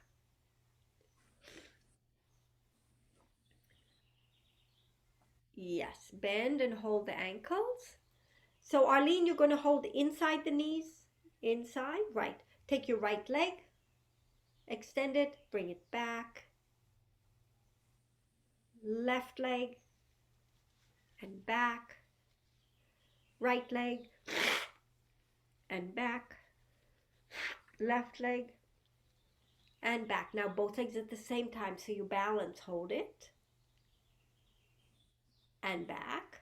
Yes, bend and hold the ankles. So Arlene, you're going to hold inside the knees. Inside, right. Take your right leg, extend it, bring it back. Left leg and back. Right leg and back. Left leg and back. Now both legs at the same time, so you balance. Hold it and back.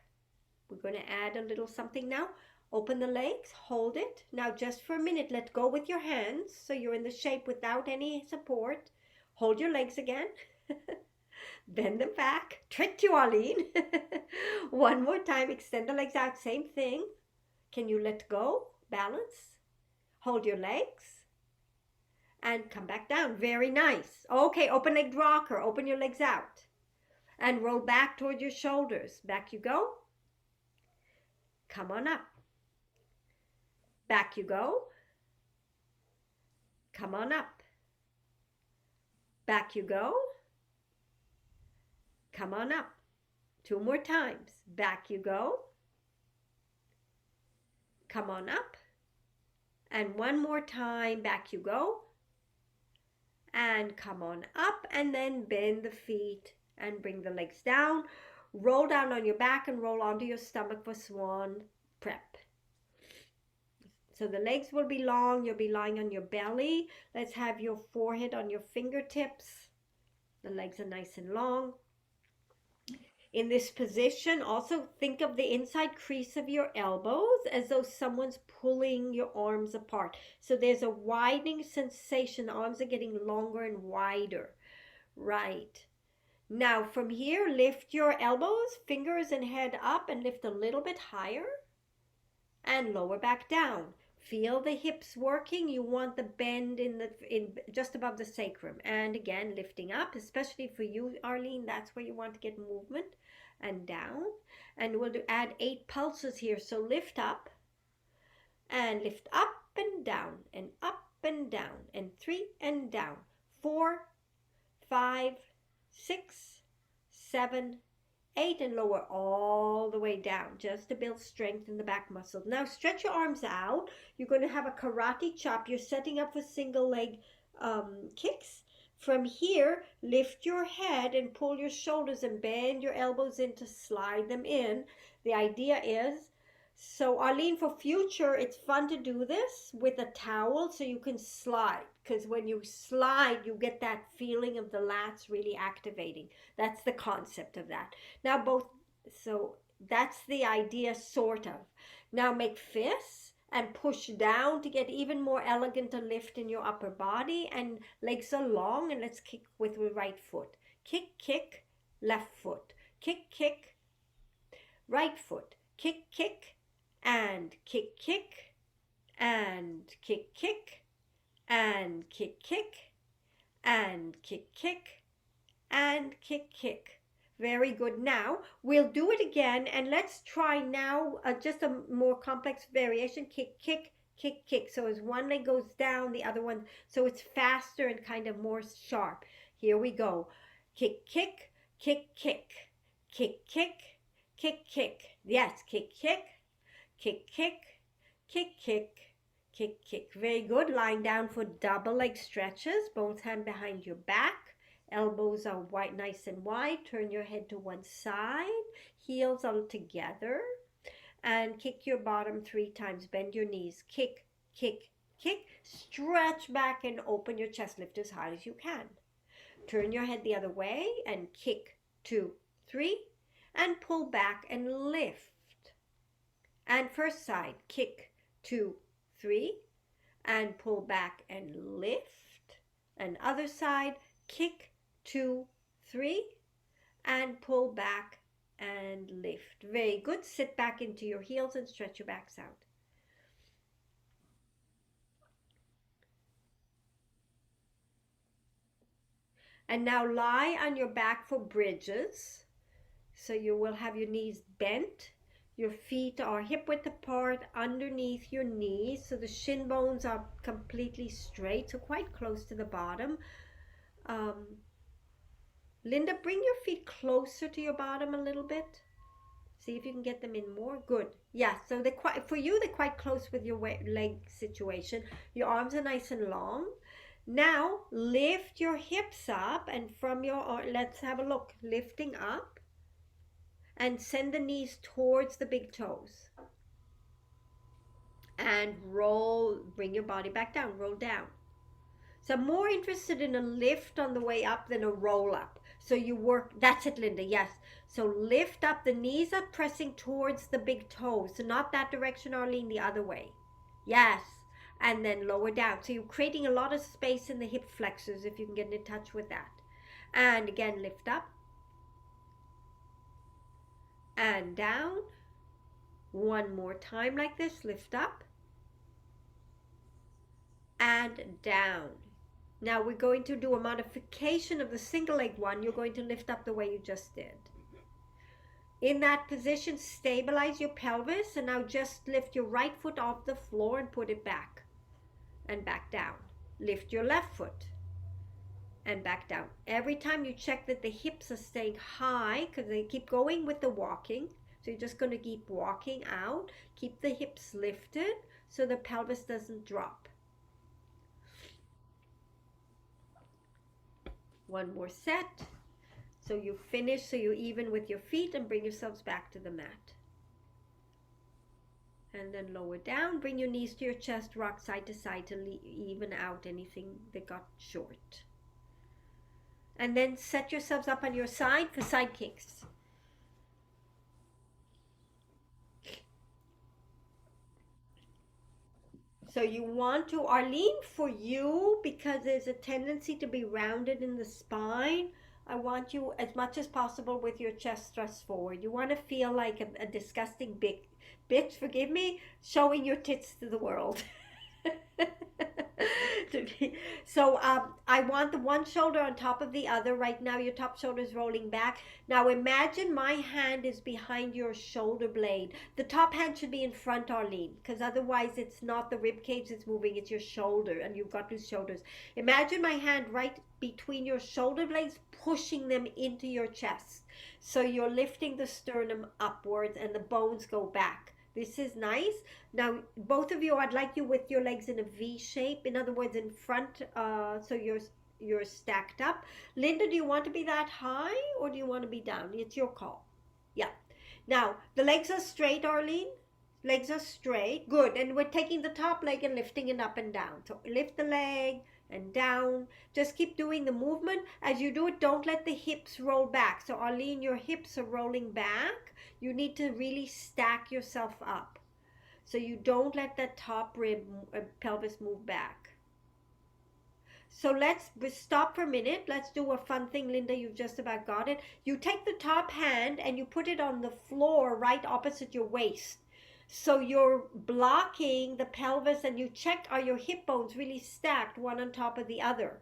We're going to add a little something now. Open the legs, hold it. Now just for a minute, let go with your hands so you're in the shape without any support. Hold your legs again. Bend them back. Tricked you, Arlene. One more time, extend the legs out, same thing. Can you let go? Balance. Hold your legs and come back down. Very nice. Okay, open legged rocker. Open your legs out and roll back toward your shoulders. Back you go. Come on up. Back you go. Come on up. Back you go. Come on up. Two more times. Back you go. Come on up. And one more time. Back you go. And come on up. And then bend the feet and bring the legs down. Roll down on your back and roll onto your stomach for swan prep. So the legs will be long. You'll be lying on your belly. Let's have your forehead on your fingertips. The legs are nice and long. In this position, also think of the inside crease of your elbows as though someone's pulling your arms apart. So there's a widening sensation. The arms are getting longer and wider. Right. Now from here, lift your elbows, fingers and head up and lift a little bit higher and lower back down. Feel the hips working. You want the bend in just above the sacrum. And again, lifting up, especially for you, Arlene, that's where you want to get movement. And down. And we'll add 8 pulses here. So lift up and lift up and down and up and down and 3 and down. 4, 5, 6, 7, 8 and lower all the way down just to build strength in the back muscles. Now stretch your arms out. You're going to have a karate chop. You're setting up for single leg kicks. From here, lift your head and pull your shoulders and bend your elbows in to slide them in. The idea is, so Arlene, for future, it's fun to do this with a towel so you can slide. Because when you slide, you get that feeling of the lats really activating. That's the concept of that. Now so that's the idea, sort of. Now make fists and push down to get even more elegant a lift in your upper body. And legs are long, and let's kick with the right foot. Kick, kick, left foot. Kick, kick, right foot. Kick, kick, and kick, kick, and kick, kick, and kick, kick, and kick, kick, and kick, kick. Very good. Now we'll do it again, and let's try now just a more complex variation. Kick, kick, kick, kick. So as one leg goes down, the other one, so it's faster and kind of more sharp. Here we go. Kick, kick, kick, kick, kick, kick, kick, kick. Yes, kick, kick, kick, kick, kick, kick, kick, kick. Very good. Lying down for double leg stretches. Both hands behind your back. Elbows are wide, nice and wide. Turn your head to one side. Heels all together. And kick your bottom 3 times. Bend your knees. Kick, kick, kick. Stretch back and open your chest. Lift as high as you can. Turn your head the other way and kick 2, 3. And pull back and lift. And first side, kick 2, 3. And pull back and lift. And other side, kick 2, 3. And pull back and lift. Very good. Sit back into your heels and stretch your backs out. And now lie on your back for bridges. So you will have your knees bent. Your feet are hip width apart underneath your knees. So the shin bones are completely straight, so quite close to the bottom. Linda, bring your feet closer to your bottom a little bit. See if you can get them in more. Good. Yeah, so they're quite, for you, they're quite close with your leg situation. Your arms are nice and long. Now, lift your hips up and from your, let's have a look. Lifting up and send the knees towards the big toes. And roll, bring your body back down, roll down. So I'm more interested in a lift on the way up than a roll up. So you work, that's it, Linda, yes. So lift up, the knees are pressing towards the big toes. So not that direction, Arlene, the other way. Yes. And then lower down. So you're creating a lot of space in the hip flexors if you can get in touch with that. And again, lift up. And down. One more time like this, lift up. And down. Now we're going to do a modification of the single leg one. You're going to lift up the way you just did. In that position, stabilize your pelvis and now just lift your right foot off the floor and put it back and back down. Lift your left foot and back down. Every time you check that the hips are staying high because they keep going with the walking. So you're just going to keep walking out. Keep the hips lifted so the pelvis doesn't drop. One more set. So you finish, so you're even with your feet and bring yourselves back to the mat. And then lower down, bring your knees to your chest, rock side to side to even out anything that got short. And then set yourselves up on your side for side kicks. So you want to, Arlene, for you, because there's a tendency to be rounded in the spine, I want you as much as possible with your chest thrust forward. You want to feel like a disgusting big bitch, forgive me, showing your tits to the world. So I want the one shoulder on top of the other. Right now your top shoulder is rolling back. Now imagine my hand is behind your shoulder blade. The top hand should be in front, Arlene, because otherwise it's not the rib cage that's moving, it's your shoulder, and you've got loose shoulders. Imagine my hand right between your shoulder blades, pushing them into your chest. So you're lifting the sternum upwards and the bones go back. This is nice. Now, both of you, I'd like you with your legs in a V shape. In other words, in front, so you're stacked up. Linda, do you want to be that high or do you want to be down? It's your call. Yeah. Now, the legs are straight, Arlene. Legs are straight. Good. And we're taking the top leg and lifting it up and down. So lift the leg and down. Just keep doing the movement. As you do it, don't let the hips roll back. So Arlene, your hips are rolling back. You need to really stack yourself up. So you don't let that top rib pelvis move back. So let's stop for a minute. Let's do a fun thing, Linda. You've just about got it. You take the top hand and you put it on the floor right opposite your waist. So you're blocking the pelvis and you check, are your hip bones really stacked one on top of the other?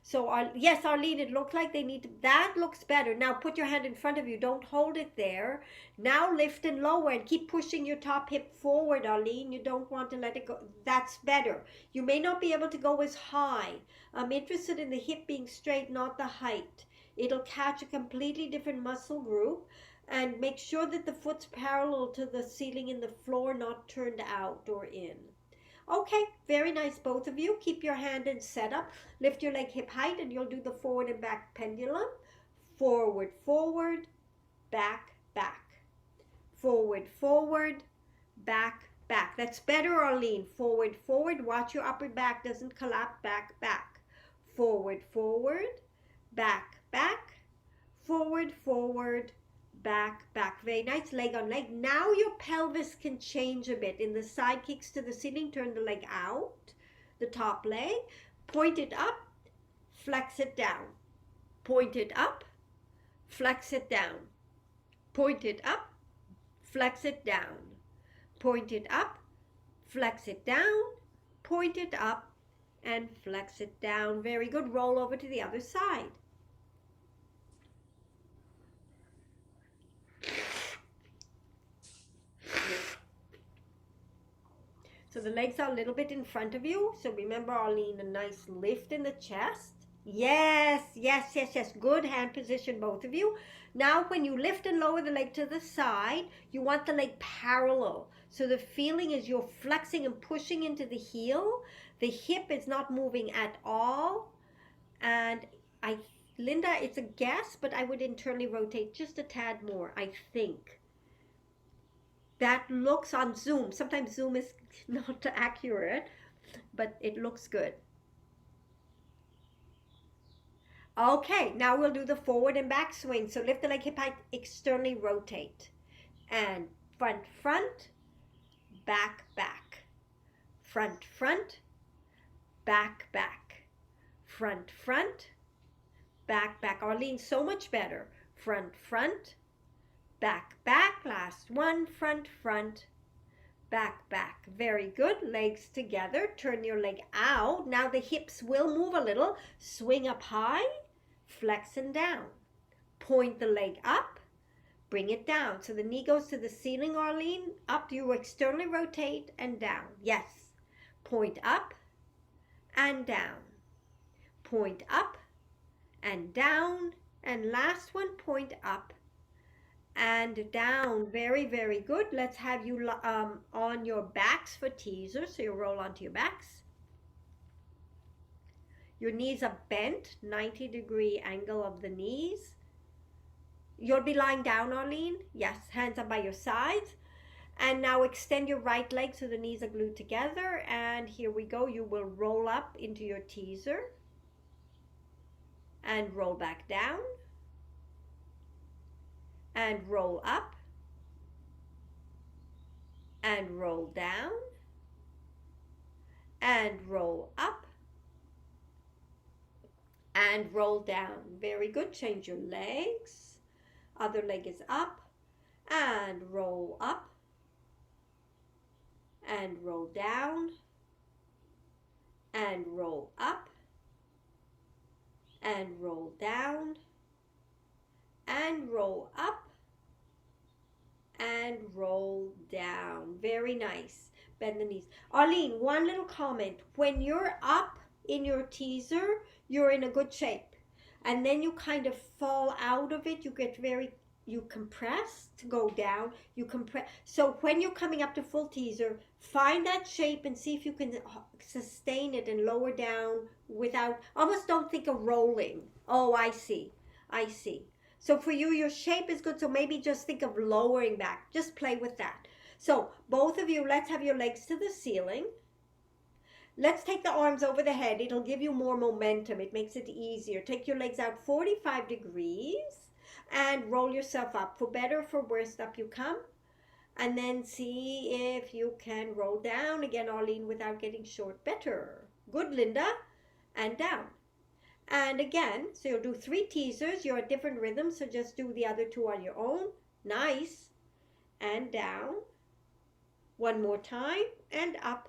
So yes, Arlene, it looks like they need to, that looks better. Now put your hand in front of you. Don't hold it there. Now lift and lower and keep pushing your top hip forward, Arlene. You don't want to let it go. That's better. You may not be able to go as high. I'm interested in the hip being straight, not the height. It'll catch a completely different muscle group. And make sure that the foot's parallel to the ceiling and the floor, not turned out or in. Okay, very nice, both of you. Keep your hand in setup. Lift your leg hip height, and you'll do the forward and back pendulum. Forward, forward, back, back. Forward, forward, back, back. That's better, Arlene. Forward, forward. Watch your upper back doesn't collapse. Back, back. Forward, forward, back, back. Forward, forward, back, back. Very nice. Leg on leg. Now your pelvis can change a bit. In the side kicks to the ceiling, turn the leg out, the top leg. Point it up, flex it down. Point it up, flex it down. Point it up, flex it down. Point it up, flex it down. Point it up and flex it down. Very good. Roll over to the other side. So the legs are a little bit in front of you. So remember, Arlene, a nice lift in the chest. Yes, yes, yes, yes. Good hand position, both of you. Now, when you lift and lower the leg to the side, you want the leg parallel. So the feeling is you're flexing and pushing into the heel. The hip is not moving at all. And Linda, it's a guess, but I would internally rotate just a tad more, I think. That looks on Zoom. Sometimes Zoom is not accurate, but it looks good. Okay, now we'll do the forward and back swing. So lift the leg hip height, externally rotate. And front, front, back, back. Front, front, back, back. Front, front, back, back. Arlene, so much better. Front, front, back, back. Last one, front, front, back, back. Very good. Legs together. Turn your leg out. Now the hips will move a little. Swing up high, flex and down. Point the leg up, bring it down. So the knee goes to the ceiling, Arlene. Up, you externally rotate and down. Yes. Point up and down. Point up and down. And last one, point up and down. Very, very good. Let's have you on your backs for teaser. So you roll onto your backs. Your knees are bent, 90-degree angle of the knees. You'll be lying down, Arlene. Yes, hands up by your sides. And now extend your right leg so the knees are glued together. And here we go. You will roll up into your teaser and roll back down. And roll up and roll down and roll up and roll down. Very good. Change your legs. Other leg is up and roll up and roll down and roll up and roll down and roll up and roll down. Very nice. Bend the knees. Arlene, one little comment. When you're up in your teaser, you're in a good shape. And then you kind of fall out of it. You get you compress to go down. You compress. So when you're coming up to full teaser, find that shape and see if you can sustain it and lower down without, almost don't think of rolling. Oh, I see. I see. So for you, your shape is good. So maybe just think of lowering back. Just play with that. So both of you, let's have your legs to the ceiling. Let's take the arms over the head. It'll give you more momentum. It makes it easier. Take your legs out 45 degrees and roll yourself up. For better or for worse, up you come. And then see if you can roll down again, Arlene, without getting short. Better. Good, Linda. And down. And again, so you'll do 3 teasers. You're at different rhythms, so just do the other 2 on your own. Nice. And down. One more time. And up.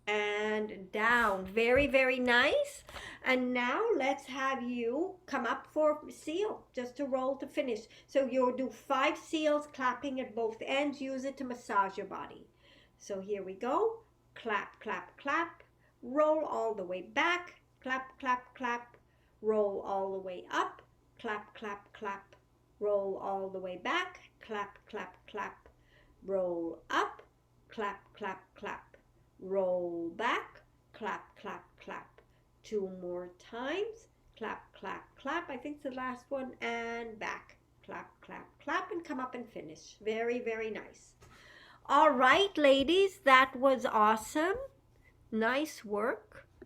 And down. Very, very nice. And now let's have you come up for seal, just to roll to finish. So you'll do 5 seals, clapping at both ends. Use it to massage your body. So here we go. Clap, clap, clap. Roll all the way back. Clap, clap, clap. Roll all the way up. Clap, clap, clap. Roll all the way back. Clap, clap, clap. Roll up. clap, clap, clap. Roll back, clap, clap, clap. 2 more times. Clap, clap, clap. I think the last one. And back. Clap, clap, clap. And come up and finish. Very, very nice. All right, ladies. That was awesome. Nice work.